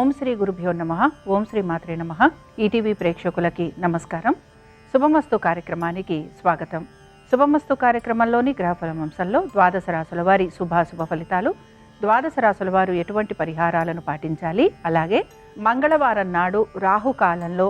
ఓం శ్రీ గురుభ్యో నమః. ఓం శ్రీ మాత్రే నమః. ఈటీవీ ప్రేక్షకులకి నమస్కారం. శుభమస్తు కార్యక్రమానికి స్వాగతం. శుభమస్తు కార్యక్రమంలోని గ్రహఫలం అంశంలో ద్వాదశ రాశుల వారి శుభాశుభ ఫలితాలు, ద్వాదశ రాశుల వారు ఎటువంటి పరిహారాలను పాటించాలి, అలాగే మంగళవారం నాడు రాహుకాలంలో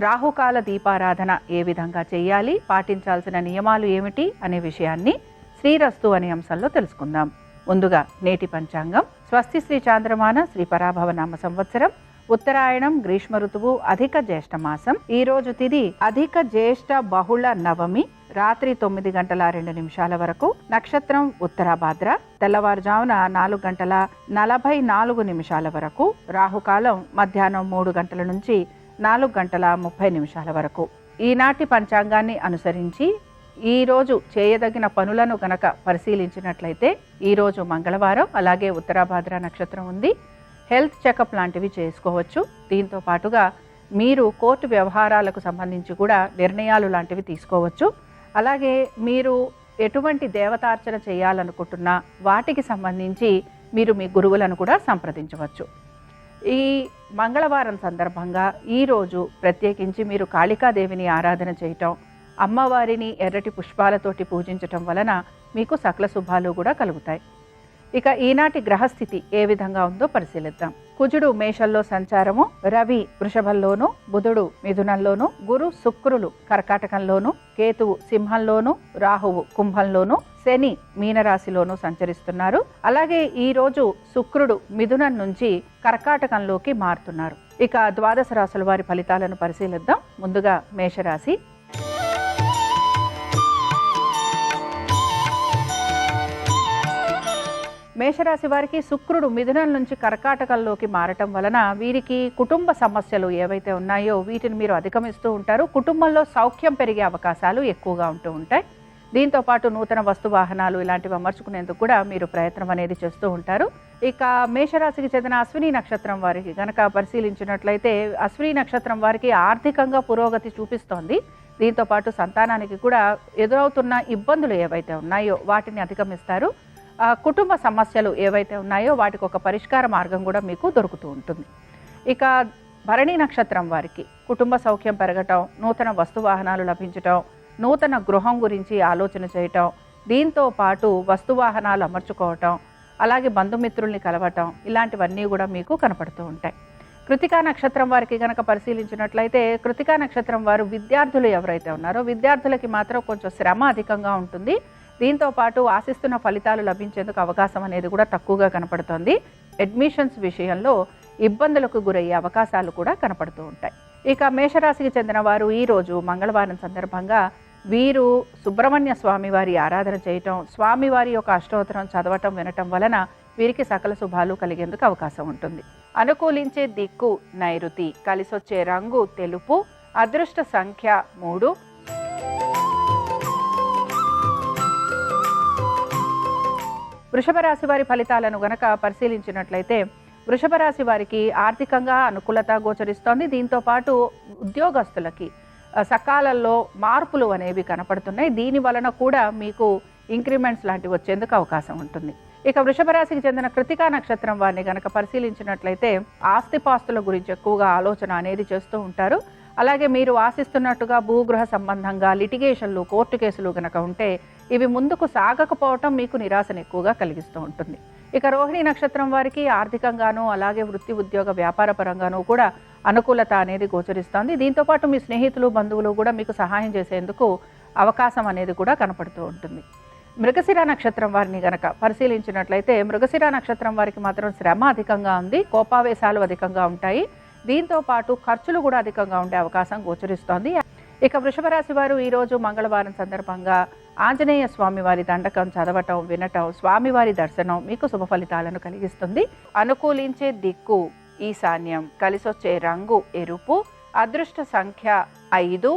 రాహుకాల దీపారాధన ఏ విధంగా చేయాలి, పాటించాల్సిన నియమాలు ఏమిటి అనే విషయాన్ని శ్రీరస్తు అనే అంశంలో తెలుసుకుందాం. ముందుగా నేటి పంచాంగం. స్వస్తి శ్రీ చాంద్రమాన శ్రీ పరాభవ నామ సంవత్సరం, ఉత్తరాయణం, గ్రీష్మ ఋతువు, అధిక జ్యేష్ఠ మాసం. ఈ రోజు తిథి అధిక జ్యేష్ఠ బహుళ నవమి, రాత్రి 9:02 వరకు. నక్షత్రం ఉత్తరాభాద్ర, తెల్లవారుజామున 4:44 వరకు. రాహుకాలం మధ్యాహ్నం 3 గంటల నుంచి 4:30 వరకు. ఈనాటి పంచాంగాన్ని అనుసరించి ఈరోజు చేయదగిన పనులను గనక పరిశీలించినట్లయితే ఈరోజు మంగళవారం, అలాగే ఉత్తరాభాద్ర నక్షత్రం ఉంది. హెల్త్ చెకప్ లాంటివి చేసుకోవచ్చు. దీంతో పాటుగా మీరు కోర్టు వ్యవహారాలకు సంబంధించి కూడా నిర్ణయాలు లాంటివి తీసుకోవచ్చు. అలాగే మీరు ఎటువంటి దేవతార్చన చేయాలనుకుంటున్నా వాటికి సంబంధించి మీరు మీ గురువులను కూడా సంప్రదించవచ్చు. ఈ మంగళవారం సందర్భంగా ఈరోజు ప్రత్యేకించి మీరు కాళికాదేవిని ఆరాధన చేయటం, అమ్మవారిని ఎర్రటి పుష్పాలతోటి పూజించటం వలన మీకు సకల శుభాలు కూడా కలుగుతాయి. ఇక ఈనాటి గ్రహస్థితి ఏ విధంగా ఉందో పరిశీలిద్దాం. కుజుడు మేషంలో సంచారము, రవి వృషభంలోను, బుధుడు మిథునంలోను, గురు శుక్రులు కర్కాటకంలోను, కేతువు సింహంలోను, రాహువు కుంభంలోను, శని మీనరాశిలోను సంచరిస్తున్నారు. అలాగే ఈ రోజు శుక్రుడు మిథునం నుంచి కర్కాటకంలోకి మారుతున్నారు. ఇక ద్వాదశ రాశుల వారి ఫలితాలను పరిశీలిద్దాం. ముందుగా మేషరాశి. మేషరాశి వారికి శుక్రుడు మిథునం నుంచి కర్కాటకంలోకి మారటం వలన వీరికి కుటుంబ సమస్యలు ఏవైతే ఉన్నాయో వీటిని మీరు అధిగమిస్తూ ఉంటారు. కుటుంబంలో సౌఖ్యం పెరిగే అవకాశాలు ఎక్కువగా ఉంటూ ఉంటాయి. దీంతో పాటు నూతన వస్తు వాహనాలు ఇలాంటివి అమర్చుకునేందుకు కూడా మీరు ప్రయత్నం అనేది చేస్తూ ఉంటారు. ఇక మేషరాశికి చెందిన అశ్విని నక్షత్రం వారికి గనక పరిశీలించినట్లయితే అశ్విని నక్షత్రం వారికి ఆర్థికంగా పురోగతి చూపిస్తోంది. దీంతో పాటు సంతానానికి కూడా ఎదురవుతున్న ఇబ్బందులు ఏవైతే ఉన్నాయో వాటిని అధిగమిస్తారు. కుటుంబ సమస్యలు ఏవైతే ఉన్నాయో వాటికి ఒక పరిష్కార మార్గం కూడా మీకు దొరుకుతూ ఉంటుంది. ఇక భరణి నక్షత్రం వారికి కుటుంబ సౌఖ్యం పెరగటం, నూతన వస్తు వాహనాలు లభించటం, నూతన గృహం గురించి ఆలోచన చేయటం, దీంతో పాటు వస్తు వాహనాలు అమర్చుకోవటం, అలాగే బంధుమిత్రుల్ని కలవటం ఇలాంటివన్నీ కూడా మీకు కనపడుతూ ఉంటాయి. కృతికా నక్షత్రం వారికి కనుక పరిశీలించినట్లయితే కృతికా నక్షత్రం వారు విద్యార్థులు ఎవరైతే ఉన్నారో విద్యార్థులకి మాత్రం కొంచెం శ్రమ అధికంగా ఉంటుంది. దీంతో పాటు ఆశిస్తున్న ఫలితాలు లభించేందుకు అవకాశం అనేది కూడా తక్కువగా కనపడుతోంది. అడ్మిషన్స్ విషయంలో ఇబ్బందులకు గురయ్యే అవకాశాలు కూడా కనపడుతూ ఉంటాయి. ఇక మేషరాశికి చెందిన వారు ఈరోజు మంగళవారం సందర్భంగా వీరు సుబ్రహ్మణ్య స్వామి వారి ఆరాధన చేయటం, స్వామివారి యొక్క అష్టోత్తరం చదవటం, వినటం వలన వీరికి సకల శుభాలు కలిగేందుకు అవకాశం ఉంటుంది. అనుకూలించే దిక్కు నైరుతి, కలిసొచ్చే రంగు తెలుపు, అదృష్ట సంఖ్య 3. వృషభ రాశి వారి ఫలితాలను గనక పరిశీలించినట్లయితే వృషభ రాశి వారికి ఆర్థికంగా అనుకూలత గోచరిస్తోంది. దీంతో పాటు ఉద్యోగస్తులకి సకాలంలో మార్పులు అనేవి కనపడుతున్నాయి. దీని వలన కూడా మీకు ఇంక్రిమెంట్స్ లాంటివి వచ్చేందుకు అవకాశం ఉంటుంది. ఇక వృషభ రాశికి చెందిన కృతికా నక్షత్రం వారిని గనక పరిశీలించినట్లయితే ఆస్తిపాస్తుల గురించి ఎక్కువగా ఆలోచన అనేది చేస్తూ ఉంటారు. అలాగే మీరు ఆశిస్తున్నట్టుగా భూగృహ సంబంధంగా లిటిగేషన్లు, కోర్టు కేసులు కనుక ఉంటే ఇవి ముందుకు సాగకపోవటం మీకు నిరాశను ఎక్కువగా కలిగిస్తూ ఉంటుంది. ఇక రోహిణి నక్షత్రం వారికి ఆర్థికంగాను అలాగే వృత్తి ఉద్యోగ వ్యాపార పరంగానూ కూడా అనుకూలత అనేది గోచరిస్తోంది. దీంతోపాటు మీ స్నేహితులు, బంధువులు కూడా మీకు సహాయం చేసేందుకు అవకాశం అనేది కూడా కనపడుతూ ఉంటుంది. మృగశిర నక్షత్రం వారిని గనక పరిశీలించినట్లయితే మృగశిర నక్షత్రం వారికి మాత్రం శ్రమ అధికంగా ఉంది, కోపావేశాలు అధికంగా ఉంటాయి. దీంతో పాటు ఖర్చులు కూడా అధికంగా ఉండే అవకాశం గోచరిస్తోంది. ఇక వృషభ రాశి వారు ఈరోజు మంగళవారం సందర్భంగా ఆంజనేయ స్వామి వారి దండకం చదవటం, వినటం, స్వామివారి దర్శనం మీకు శుభ ఫలితాలను కలిగిస్తుంది. అనుకూలించే దిక్కు ఈశాన్యం, కలిసొచ్చే రంగు ఎరుపు, అదృష్ట సంఖ్య 5.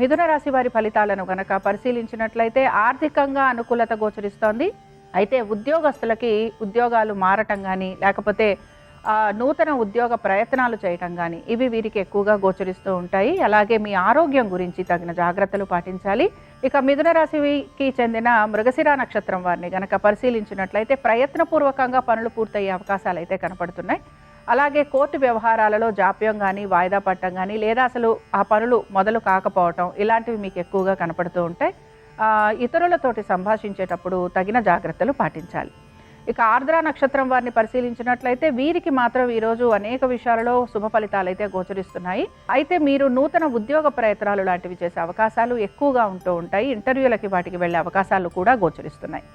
మిథున రాశి వారి ఫలితాలను గనక పరిశీలించినట్లయితే ఆర్థికంగా అనుకూలత గోచరిస్తోంది. అయితే ఉద్యోగస్తులకి ఉద్యోగాలు మారటం కానీ లేకపోతే నూతన ఉద్యోగ ప్రయత్నాలు చేయటం కానీ ఇవి వీరికి ఎక్కువగా గోచరిస్తూ ఉంటాయి. అలాగే మీ ఆరోగ్యం గురించి తగిన జాగ్రత్తలు పాటించాలి. ఇక మిథున రాశికి చెందిన మృగశిర నక్షత్రం వారిని గనక పరిశీలించినట్లయితే ప్రయత్నపూర్వకంగా పనులు పూర్తయ్యే అవకాశాలు అయితే కనపడుతున్నాయి. అలాగే కోర్టు వ్యవహారాలలో జాప్యం కానీ వాయిదా పట్టడం కానీ లేదా అసలు ఆ పనులు మొదలు కాకపోవటం ఇలాంటివి మీకు ఎక్కువగా కనపడుతూ ఉంటాయి. ఇతరులతోటి సంభాషించేటప్పుడు తగిన జాగ్రత్తలు పాటించాలి. ఇక ఆర్ద్ర నక్షత్రం వారిని పరిశీలించినట్లయితే వీరికి మాత్రం ఈరోజు అనేక విషయాలలో శుభ ఫలితాలు అయితే గోచరిస్తున్నాయి. అయితే మీరు నూతన ఉద్యోగ ప్రయత్నాలు లాంటివి చేసే అవకాశాలు ఎక్కువగా ఉంటూ ఉంటాయి. ఇంటర్వ్యూలకి వాటికి వెళ్ళే అవకాశాలు కూడా గోచరిస్తున్నాయి.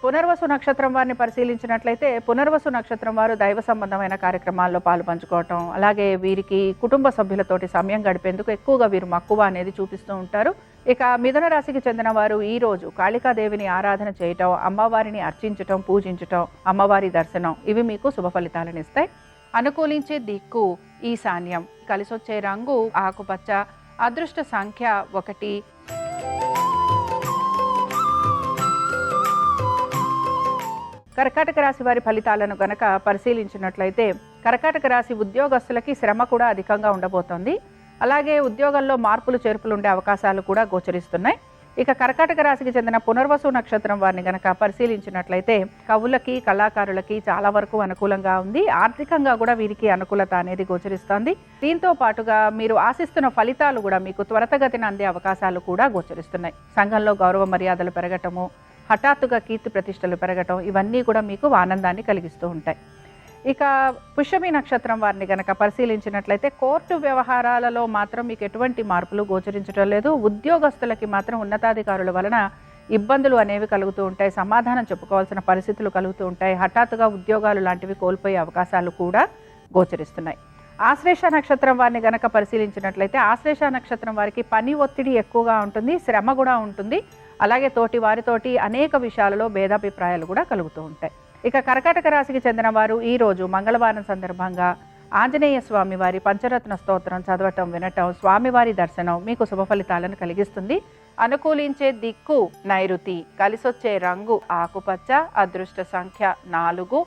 పునర్వసు నక్షత్రం వారిని పరిశీలించినట్లయితే పునర్వసు నక్షత్రం వారు దైవ సంబంధమైన కార్యక్రమాల్లో పాలు పంచుకోవటం, అలాగే వీరికి కుటుంబ సభ్యులతోటి సమయం గడిపేందుకు ఎక్కువగా వీరు మక్కువ అనేది చూపిస్తూ ఉంటారు. ఇక మిథున రాశికి చెందిన వారు ఈ రోజు కాళికాదేవిని ఆరాధన చేయటం, అమ్మవారిని అర్చించటం, పూజించటం, అమ్మవారి దర్శనం ఇవి మీకు శుభ ఫలితాలను ఇస్తాయి. అనుకూలించే దిక్కు ఈశాన్యం, కలిసొచ్చే రంగు ఆకుపచ్చ, అదృష్ట సంఖ్య 1. కర్కాటక రాశి వారి ఫలితాలను గనక పరిశీలించినట్లయితే కర్కాటక రాశి ఉద్యోగస్తులకి శ్రమ కూడా అధికంగా ఉండబోతోంది. అలాగే ఉద్యోగంలో మార్పులు చేర్పులు ఉండే అవకాశాలు కూడా గోచరిస్తున్నాయి. ఇక కర్కాటక రాశికి చెందిన పునర్వసు నక్షత్రం వారిని గనక పరిశీలించినట్లయితే కవులకి కళాకారులకి చాలా వరకు అనుకూలంగా ఉంది. ఆర్థికంగా కూడా వీరికి అనుకూలత అనేది గోచరిస్తోంది. దీంతో పాటుగా మీరు ఆశిస్తున్న ఫలితాలు కూడా మీకు త్వరితగతిన అందే అవకాశాలు కూడా గోచరిస్తున్నాయి. సంఘంలో గౌరవ మర్యాదలు పెరగటము, హఠాత్తుగా కీర్తి ప్రతిష్టలు పెరగటం ఇవన్నీ కూడా మీకు ఆనందాన్ని కలిగిస్తూ ఉంటాయి. ఇక పుష్యమి నక్షత్రం వారిని గనక పరిశీలించినట్లయితే కోర్టు వ్యవహారాలలో మాత్రం మీకు ఎటువంటి మార్పులు గోచరించడం లేదు. ఉద్యోగస్తులకి మాత్రం ఉన్నతాధికారుల వలన ఇబ్బందులు అనేవి కలుగుతూ ఉంటాయి. సమాధానం చెప్పుకోవాల్సిన పరిస్థితులు కలుగుతూ ఉంటాయి. హఠాత్తుగా ఉద్యోగాలు లాంటివి కోల్పోయే అవకాశాలు కూడా గోచరిస్తున్నాయి. ఆశ్లేష నక్షత్రం వారిని గనక పరిశీలించినట్లయితే ఆశ్లేష నక్షత్రం వారికి పని ఒత్తిడి ఎక్కువగా ఉంటుంది, శ్రమ కూడా ఉంటుంది. అలాగే తోటి వారితోటి అనేక విషయాలలో భేదాభిప్రాయాలు కూడా కలుగుతూ ఉంటాయి. ఇక కర్కాటక రాశికి చెందిన వారు ఈ రోజు మంగళవారం సందర్భంగా ఆంజనేయ స్వామి వారి పంచరత్న స్తోత్రం చదవటం, వినటం, స్వామివారి దర్శనం మీకు శుభ ఫలితాలను కలిగిస్తుంది. అనుకూలించే దిక్కు నైరుతి, కలిసొచ్చే రంగు ఆకుపచ్చ, అదృష్ట సంఖ్య 4.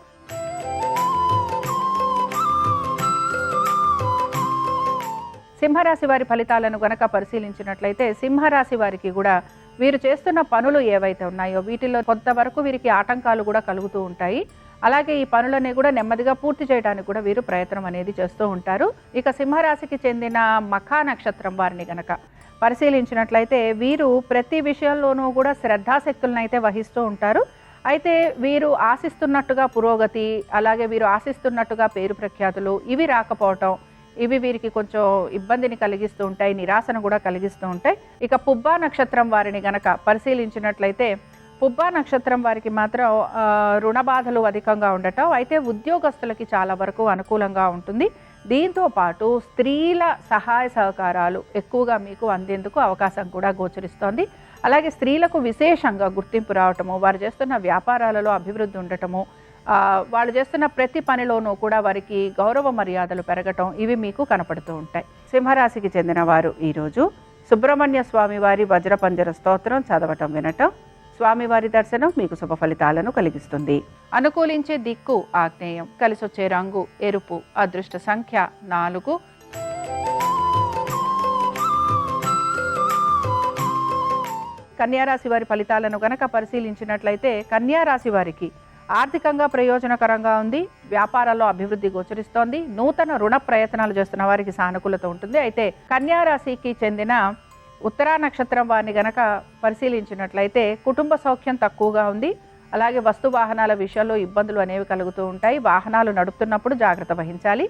సింహరాశి వారి ఫలితాలను గనక పరిశీలించినట్లయితే సింహరాశి వారికి కూడా వీరు చేస్తున్న పనులు ఏవైతే ఉన్నాయో వీటిలో కొంతవరకు వీరికి ఆటంకాలు కూడా కలుగుతూ ఉంటాయి. అలాగే ఈ పనులని కూడా నెమ్మదిగా పూర్తి చేయడానికి కూడా వీరు ప్రయత్నం అనేది చేస్తూ ఉంటారు. ఇక సింహరాశికి చెందిన మఖా నక్షత్రం వారిని గనక పరిశీలించినట్లయితే వీరు ప్రతి విషయంలోనూ కూడా శ్రద్ధాశక్తులను అయితే వహిస్తూ ఉంటారు. అయితే వీరు ఆశిస్తున్నట్టుగా పురోగతి, అలాగే వీరు ఆశిస్తున్నట్టుగా పేరు ప్రఖ్యాతులు ఇవి రాకపోవటం ఇవి వీరికి కొంచెం ఇబ్బందిని కలిగిస్తూ ఉంటాయి, నిరాశను కూడా కలిగిస్తూ ఉంటాయి. ఇక పుబ్బా నక్షత్రం వారిని గనక పరిశీలించినట్లయితే పుబ్బా నక్షత్రం వారికి మాత్రం రుణ బాధలు అధికంగా ఉండటం, అయితే ఉద్యోగస్తులకి చాలా వరకు అనుకూలంగా ఉంటుంది. దీంతో పాటు స్త్రీల సహాయ సహకారాలు ఎక్కువగా మీకు అందేందుకు అవకాశం కూడా గోచరిస్తోంది. అలాగే స్త్రీలకు విశేషంగా గుర్తింపు రావటము, వారు చేస్తున్న వ్యాపారాలలో అభివృద్ధి ఉండటము, వాళ్ళు చేస్తున్న ప్రతి పనిలోనూ కూడా వారికి గౌరవ మర్యాదలు పెరగటం ఇవి మీకు కనపడుతూ ఉంటాయి. సింహరాశికి చెందిన వారు ఈరోజు సుబ్రహ్మణ్య స్వామి వారి వజ్రపంజర స్తోత్రం చదవటం, వినటం, స్వామివారి దర్శనం మీకు శుభ ఫలితాలను కలిగిస్తుంది. అనుకూలించే దిక్కు ఆగ్నేయం, కలిసొచ్చే రంగు ఎరుపు, అదృష్ట సంఖ్య 4. కన్యారాశి వారి ఫలితాలను గనక పరిశీలించినట్లయితే కన్యారాశి వారికి ఆర్థికంగా ప్రయోజనకరంగా ఉంది. వ్యాపారాల్లో అభివృద్ధి గోచరిస్తోంది. నూతన రుణ ప్రయత్నాలు చేస్తున్న వారికి సానుకూలత ఉంటుంది. అయితే కన్యారాశికి చెందిన ఉత్తరా నక్షత్రం వారిని గనక పరిశీలించినట్లయితే కుటుంబ సౌఖ్యం తక్కువగా ఉంది. అలాగే వస్తు వాహనాల విషయంలో ఇబ్బందులు అనేవి కలుగుతూ ఉంటాయి. వాహనాలు నడుపుతున్నప్పుడు జాగ్రత్త వహించాలి.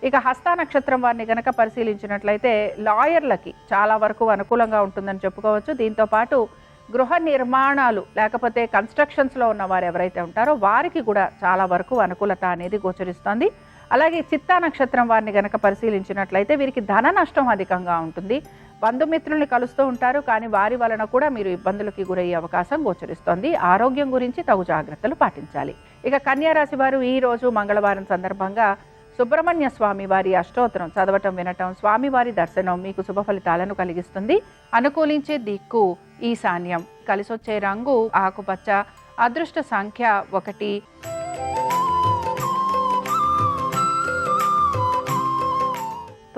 ఇక హస్త నక్షత్రం వారిని గనక పరిశీలించినట్లయితే లాయర్లకి చాలా వరకు అనుకూలంగా ఉంటుందని చెప్పుకోవచ్చు. దీంతో పాటు గృహ నిర్మాణాలు లేకపోతే కన్స్ట్రక్షన్స్లో ఉన్న వారు ఎవరైతే ఉంటారో వారికి కూడా చాలా వరకు అనుకూలత అనేది గోచరిస్తోంది. అలాగే చిత్తా నక్షత్రం వారిని గనక పరిశీలించినట్లయితే వీరికి ధన నష్టం అధికంగా ఉంటుంది. బంధుమిత్రుల్ని కలుస్తూ ఉంటారు, కానీ వారి వలన కూడా మీరు ఇబ్బందులకి గురయ్యే అవకాశం గోచరిస్తోంది. ఆరోగ్యం గురించి తగు జాగ్రత్తలు పాటించాలి. ఇక కన్యా రాశి వారు ఈ రోజు మంగళవారం సందర్భంగా సుబ్రహ్మణ్య స్వామి వారి అష్టోత్తరం చదవటం, వినటం, స్వామివారి దర్శనం మీకు శుభ ఫలితాలను కలిగిస్తుంది. అనుకూలించే దిక్కు ఈశాన్యం, కలిసొచ్చే రంగు ఆకుపచ్చ, అదృష్ట సంఖ్య 1.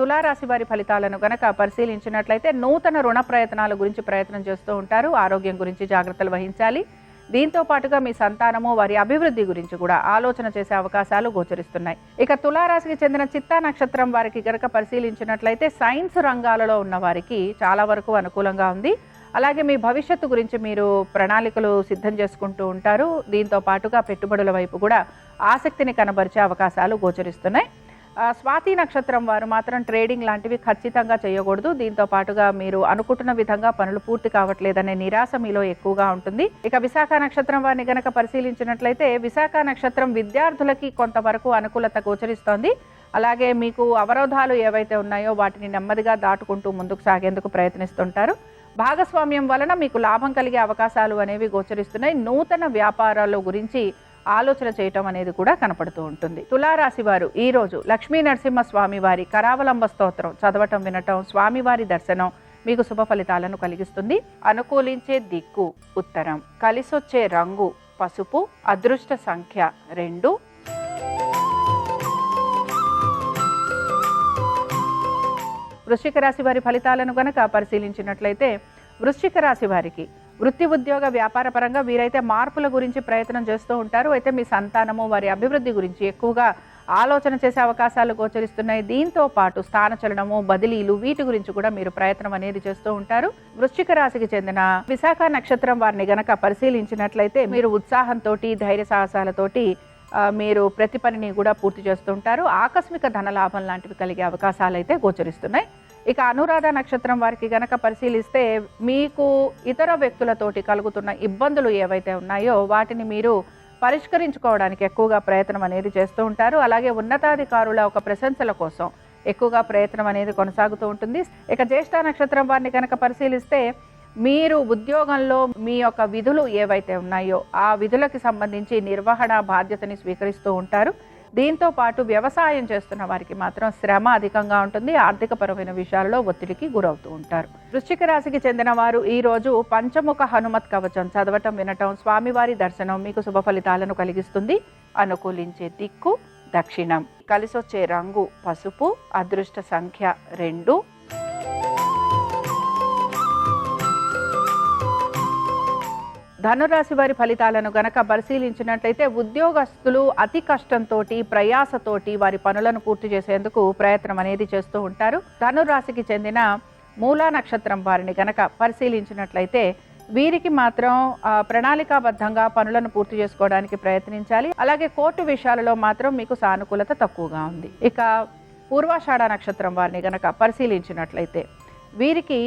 తులారాశి వారి ఫలితాలను గనక పరిశీలించినట్లయితే నూతన రుణ ప్రయత్నాల గురించి ప్రయత్నం చేస్తూ ఉంటారు. ఆరోగ్యం గురించి జాగ్రత్తలు వహించాలి. దీంతో పాటుగా మీ సంతానము వారి అభివృద్ధి గురించి కూడా ఆలోచన చేసే అవకాశాలు గోచరిస్తున్నాయి. ఇక తులారాశికి చెందిన చిత్తా నక్షత్రం వారికి గనక పరిశీలించినట్లయితే సైన్స్ రంగాలలో ఉన్న వారికి చాలా వరకు అనుకూలంగా ఉంది. అలాగే మీ భవిష్యత్తు గురించి మీరు ప్రణాళికలు సిద్ధం చేసుకుంటూ ఉంటారు. దీంతో పాటుగా పెట్టుబడుల వైపు కూడా ఆసక్తిని కనబరిచే అవకాశాలు గోచరిస్తున్నాయి. స్వాతి నక్షత్రం వారు మాత్రం ట్రేడింగ్ లాంటివి ఖచ్చితంగా చేయకూడదు. దీంతో పాటుగా మీరు అనుకుంటున్న విధంగా పనులు పూర్తి కావట్లేదనే నిరాశ మీలో ఎక్కువగా ఉంటుంది. ఇక విశాఖ నక్షత్రం వారిని గనక పరిశీలించినట్లయితే విశాఖ నక్షత్రం విద్యార్థులకి కొంతవరకు అనుకూలత గోచరిస్తోంది. అలాగే మీకు అవరోధాలు ఏవైతే ఉన్నాయో వాటిని నెమ్మదిగా దాటుకుంటూ ముందుకు సాగేందుకు ప్రయత్నిస్తుంటారు. భాగస్వామ్యం వలన మీకు లాభం కలిగే అవకాశాలు అనేవి గోచరిస్తున్నాయి. నూతన వ్యాపారాల గురించి ఆలోచన చేయటం అనేది కూడా కనపడుతూ ఉంటుంది. తులారాశి వారు ఈ రోజు లక్ష్మీ నరసింహ స్వామి వారి కరావలంబ స్తోత్రం చదవటం వినటం, స్వామివారి దర్శనం మీకు శుభ ఫలితాలను కలిగిస్తుంది. అనుకూలించే దిక్కు ఉత్తరం, కలిసొచ్చే రంగు పసుపు, అదృష్ట సంఖ్య 2. వృశ్చిక రాశి వారి ఫలితాలను గనక పరిశీలించినట్లయితే వృశ్చిక రాశి వారికి వృత్తి ఉద్యోగ వ్యాపార పరంగా వీరైతే మార్పుల గురించి ప్రయత్నం చేస్తూ ఉంటారు. అయితే మీ సంతానము వారి అభివృద్ధి గురించి ఎక్కువగా ఆలోచన చేసే అవకాశాలు గోచరిస్తున్నాయి. దీంతో పాటు స్థానచలనము, బదిలీలు వీటి గురించి కూడా మీరు ప్రయత్నం అనేది చేస్తూ ఉంటారు. వృశ్చిక రాశికి చెందిన విశాఖ నక్షత్రం వారిని గనక పరిశీలించినట్లయితే మీరు ఉత్సాహంతో, ధైర్య సాహసాలతోటి మీరు ప్రతి పనిని కూడా పూర్తి చేస్తుంటారు. ఆకస్మిక ధనలాభం లాంటివి కలిగే అవకాశాలు అయితే గోచరిస్తున్నాయి. ఇక అనురాధ నక్షత్రం వారికి గనక పరిశీలిస్తే మీకు ఇతర వ్యక్తులతోటి కలుగుతున్న ఇబ్బందులు ఏవైతే ఉన్నాయో వాటిని మీరు పరిష్కరించుకోవడానికి ఎక్కువగా ప్రయత్నం అనేది చేస్తూ ఉంటారు. అలాగే ఉన్నతాధికారుల ఒక ప్రశంసల కోసం ఎక్కువగా ప్రయత్నం అనేది కొనసాగుతూ ఉంటుంది. ఇక జ్యేష్ఠ నక్షత్రం వారిని కనుక పరిశీలిస్తే మీరు ఉద్యోగంలో మీ యొక్క విధులు ఏవైతే ఉన్నాయో ఆ విధులకు సంబంధించి నిర్వహణ బాధ్యతని స్వీకరిస్తూ ఉంటారు. దీంతో పాటు వ్యవసాయం చేస్తున్న వారికి మాత్రం శ్రమ అధికంగా ఉంటుంది. ఆర్థికపరమైన విషయాల్లో ఒత్తిడికి గురవుతూ ఉంటారు. వృశ్చిక రాశికి చెందిన వారు ఈ రోజు పంచముఖ హనుమత్ కవచం చదవటం వినటం, స్వామివారి దర్శనం మీకు శుభ ఫలితాలను కలిగిస్తుంది. అనుకూలించే దిక్కు దక్షిణం, కలిసొచ్చే రంగు పసుపు, అదృష్ట సంఖ్య 2. ధనురాశి వారి ఫలితాలను గనక పరిశీలించినట్లయితే ఉద్యోగస్తులు అతి కష్టంతో, ప్రయాసతోటి వారి పనులను పూర్తి చేసేందుకు ప్రయత్నం అనేది చేస్తూ ఉంటారు. ధనురాశికి చెందిన మూలా నక్షత్రం వారిని గనక పరిశీలించినట్లయితే వీరికి మాత్రం ప్రణాళికాబద్ధంగా పనులను పూర్తి చేసుకోవడానికి ప్రయత్నించాలి. అలాగే కోర్టు విషయాలలో మాత్రం మీకు సానుకూలత తక్కువగా ఉంది. ఇక పూర్వాషాఢ నక్షత్రం వారిని గనక పరిశీలించినట్లయితే వీరికి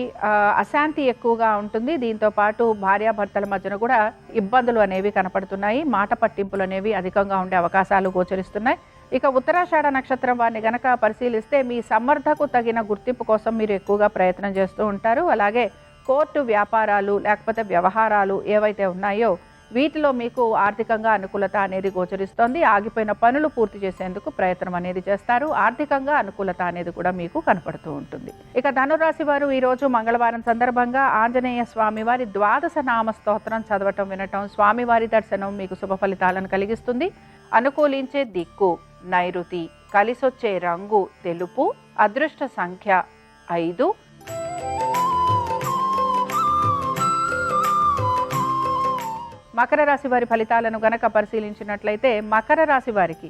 అశాంతి ఎక్కువగా ఉంటుంది. దీంతో పాటు భార్యాభర్తల మధ్యన కూడా ఇబ్బందులు అనేవి కనపడుతున్నాయి. మాట పట్టింపులు అనేవి అధికంగా ఉండే అవకాశాలు గోచరిస్తున్నాయి. ఇక ఉత్తరాషాఢ నక్షత్రం వారిని గనక పరిశీలిస్తే మీ సమర్థకు తగిన గుర్తింపు కోసం మీరు ఎక్కువగా ప్రయత్నం చేస్తూ ఉంటారు. అలాగే కోర్టు వ్యాపారాలు లేకపోతే వ్యవహారాలు ఏవైతే ఉన్నాయో వీటిలో మీకు ఆర్థికంగా అనుకూలత అనేది గోచరిస్తోంది. ఆగిపోయిన పనులు పూర్తి చేసేందుకు ప్రయత్నం అనేది చేస్తారు. ఆర్థికంగా అనుకూలత అనేది కూడా మీకు కనపడుతూ ఉంటుంది. ఇక ధనురాశి వారు ఈరోజు మంగళవారం సందర్భంగా ఆంజనేయ స్వామి వారి ద్వాదశ నామ స్తోత్రం చదవటం వినటం, స్వామివారి దర్శనం మీకు శుభ ఫలితాలను కలిగిస్తుంది. అనుకూలించే దిక్కు నైరుతి, కలిసొచ్చే రంగు తెలుపు, అదృష్ట సంఖ్య 5. మకర రాశి వారి ఫలితాలను గనక పరిశీలించినట్లయితే మకర రాశి వారికి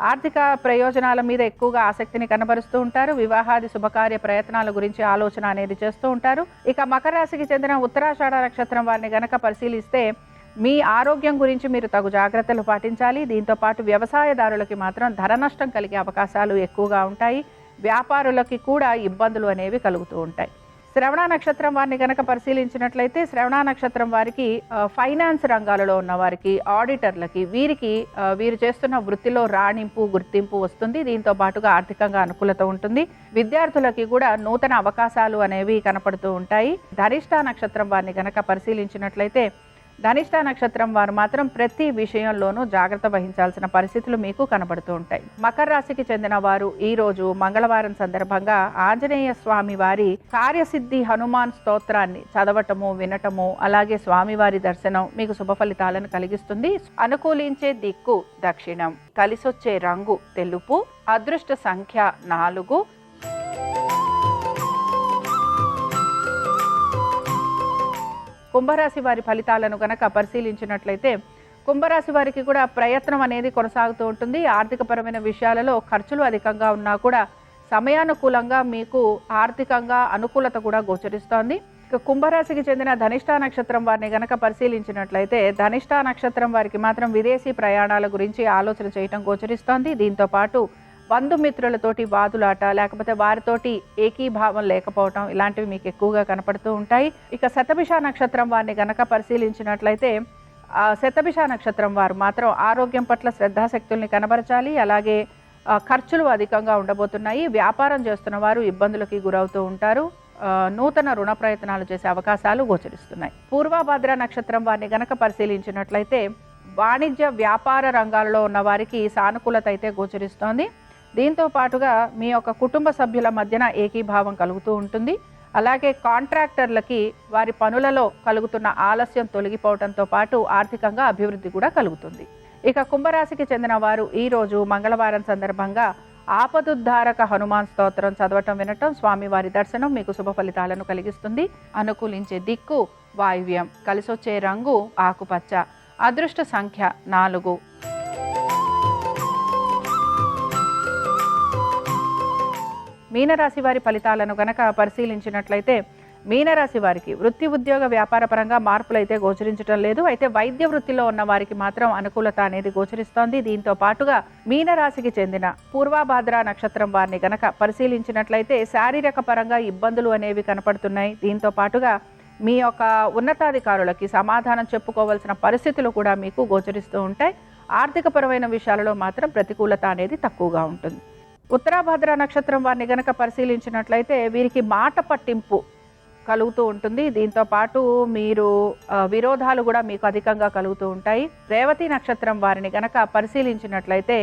ఆర్థిక ప్రయోజనాల మీద ఎక్కువగా ఆసక్తిని కనబరుస్తూ ఉంటారు. వివాహాది శుభకార్య ప్రయత్నాల గురించి ఆలోచన అనేది చేస్తూ ఉంటారు. ఇక మకర రాశికి చెందిన ఉత్తరాషాఢ నక్షత్రం వారిని గనక పరిశీలిస్తే మీ ఆరోగ్యం గురించి మీరు తగు జాగ్రత్తలు పాటించాలి. దీంతో పాటు వ్యవసాయదారులకి మాత్రం ధర నష్టం కలిగే అవకాశాలు ఎక్కువగా ఉంటాయి. వ్యాపారులకి కూడా ఇబ్బందులు అనేవి కలుగుతూ ఉంటాయి. శ్రవణ నక్షత్రం వారిని కనుక పరిశీలించినట్లయితే శ్రవణ నక్షత్రం వారికి ఫైనాన్స్ రంగాలలో ఉన్న వారికి, ఆడిటర్లకి వీరు చేస్తున్న వృత్తిలో రాణింపు, గుర్తింపు వస్తుంది. దీంతో పాటుగా ఆర్థికంగా అనుకూలత ఉంటుంది. విద్యార్థులకి కూడా నూతన అవకాశాలు అనేవి కనపడుతూ ఉంటాయి. ధనిష్ట నక్షత్రం వారిని కనుక పరిశీలించినట్లయితే ధనిష్ట నక్షత్రం వారు మాత్రం ప్రతి విషయంలోనూ జాగ్రత్త వహించాల్సిన పరిస్థితులు మీకు కనబడుతూ ఉంటాయి. మకర రాశికి చెందిన వారు ఈ రోజు మంగళవారం సందర్భంగా ఆంజనేయ స్వామి వారి కార్యసిద్ధి హనుమాన్ స్తోత్రాన్ని చదవటము, వినటము, అలాగే స్వామివారి దర్శనం మీకు శుభ ఫలితాలను కలిగిస్తుంది. అనుకూలించే దిక్కు దక్షిణం, కలిసొచ్చే రంగు తెలుపు, అదృష్ట సంఖ్య 4. కుంభరాశి వారి ఫలితాలను గనక పరిశీలించినట్లయితే కుంభరాశి వారికి కూడా ప్రయత్నం అనేది కొనసాగుతూ ఉంటుంది. ఆర్థికపరమైన విషయాలలో ఖర్చులు అధికంగా ఉన్నా కూడా సమయానుకూలంగా మీకు ఆర్థికంగా అనుకూలత కూడా గోచరిస్తోంది. ఇక కుంభరాశికి చెందిన ధనిష్ఠా నక్షత్రం వారిని గనక పరిశీలించినట్లయితే ధనిష్ఠా నక్షత్రం వారికి మాత్రం విదేశీ ప్రయాణాల గురించి ఆలోచన చేయటం గోచరిస్తోంది. దీంతో పాటు బంధుమిత్రులతోటి వాదులాట, లేకపోతే వారితోటి ఏకీభావం లేకపోవటం, ఇలాంటివి మీకు ఎక్కువగా కనపడుతూ ఉంటాయి. ఇక శతభిష నక్షత్రం వారిని గనక పరిశీలించినట్లయితే శతభిష నక్షత్రం వారు మాత్రం ఆరోగ్యం పట్ల శ్రద్ధాశక్తుల్ని కనబరచాలి. అలాగే ఖర్చులు అధికంగా ఉండబోతున్నాయి. వ్యాపారం చేస్తున్న వారు ఇబ్బందులకి గురవుతూ ఉంటారు. నూతన రుణ ప్రయత్నాలు చేసే అవకాశాలు గోచరిస్తున్నాయి. పూర్వభద్ర నక్షత్రం వారిని గనక పరిశీలించినట్లయితే వాణిజ్య వ్యాపార రంగాలలో ఉన్న వారికి సానుకూలత అయితే గోచరిస్తోంది. దీంతో పాటుగా మీ యొక్క కుటుంబ సభ్యుల మధ్యన ఏకీభావం కలుగుతూ ఉంటుంది. అలాగే కాంట్రాక్టర్లకి వారి పనులలో కలుగుతున్న ఆలస్యం తొలగిపోవడంతో పాటు ఆర్థికంగా అభివృద్ధి కూడా కలుగుతుంది. ఇక కుంభరాశికి చెందిన వారు ఈరోజు మంగళవారం సందర్భంగా ఆపదుద్ధారక హనుమాన్ స్తోత్రం చదవటం, వినటం, స్వామివారి దర్శనం మీకు శుభ ఫలితాలను కలిగిస్తుంది. అనుకూలించే దిక్కు వాయువ్యం, కలిసొచ్చే రంగు ఆకుపచ్చ, అదృష్ట సంఖ్య 4. మీనరాశి వారి ఫలితాలను గనక పరిశీలించినట్లయితే మీనరాశి వారికి వృత్తి, ఉద్యోగ, వ్యాపార పరంగా మార్పులు అయితే గోచరించడం లేదు. అయితే వైద్య వృత్తిలో ఉన్న వారికి మాత్రం అనుకూలత అనేది గోచరిస్తోంది. దీంతో పాటుగా మీనరాశికి చెందిన పూర్వభాద్ర నక్షత్రం వారిని గనక పరిశీలించినట్లయితే శారీరక పరంగా ఇబ్బందులు అనేవి కనపడుతున్నాయి. దీంతో పాటుగా మీ యొక్క ఉన్నతాధికారులకి సమాధానం చెప్పుకోవాల్సిన పరిస్థితులు కూడా మీకు గోచరిస్తూ ఉంటాయి. ఆర్థికపరమైన విషయాలలో మాత్రం ప్రతికూలత అనేది తక్కువగా ఉంటుంది. ఉత్తరాభద్ర నక్షత్రం వారిని గనక పరిశీలించినట్లయితే వీరికి మాట పట్టింపు కలుగుతూ ఉంటుంది. దీంతో పాటు మీరు విరోధాలు కూడా మీకు అధికంగా కలుగుతూ ఉంటాయి. రేవతి నక్షత్రం వారిని గనక పరిశీలించినట్లయితే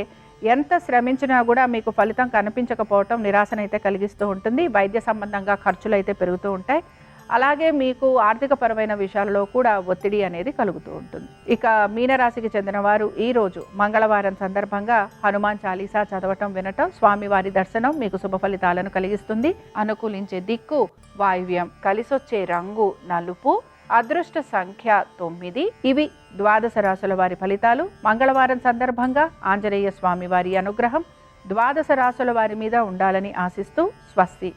ఎంత శ్రమించినా కూడా మీకు ఫలితం కనిపించకపోవటం నిరాశనైతే కలిగిస్తూ ఉంటుంది. వైద్య సంబంధంగా ఖర్చులు అయితే పెరుగుతూ ఉంటాయి. అలాగే మీకు ఆర్థికపరమైన విషయాలలో కూడా ఒత్తిడి అనేది కలుగుతూ ఉంటుంది. ఇక మీనరాశికి చెందిన వారు ఈరోజు మంగళవారం సందర్భంగా హనుమాన్ చాలీసా చదవటం, వినటం, స్వామివారి దర్శనం మీకు శుభ ఫలితాలను కలిగిస్తుంది. అనుకూలించే దిక్కు వాయువ్యం, కలిసొచ్చే రంగు నలుపు, అదృష్ట సంఖ్య 9. ఇవి ద్వాదశ రాశుల వారి ఫలితాలు. మంగళవారం సందర్భంగా ఆంజనేయ స్వామి వారి అనుగ్రహం ద్వాదశ రాశుల వారి మీద ఉండాలని ఆశిస్తూ స్వస్తి.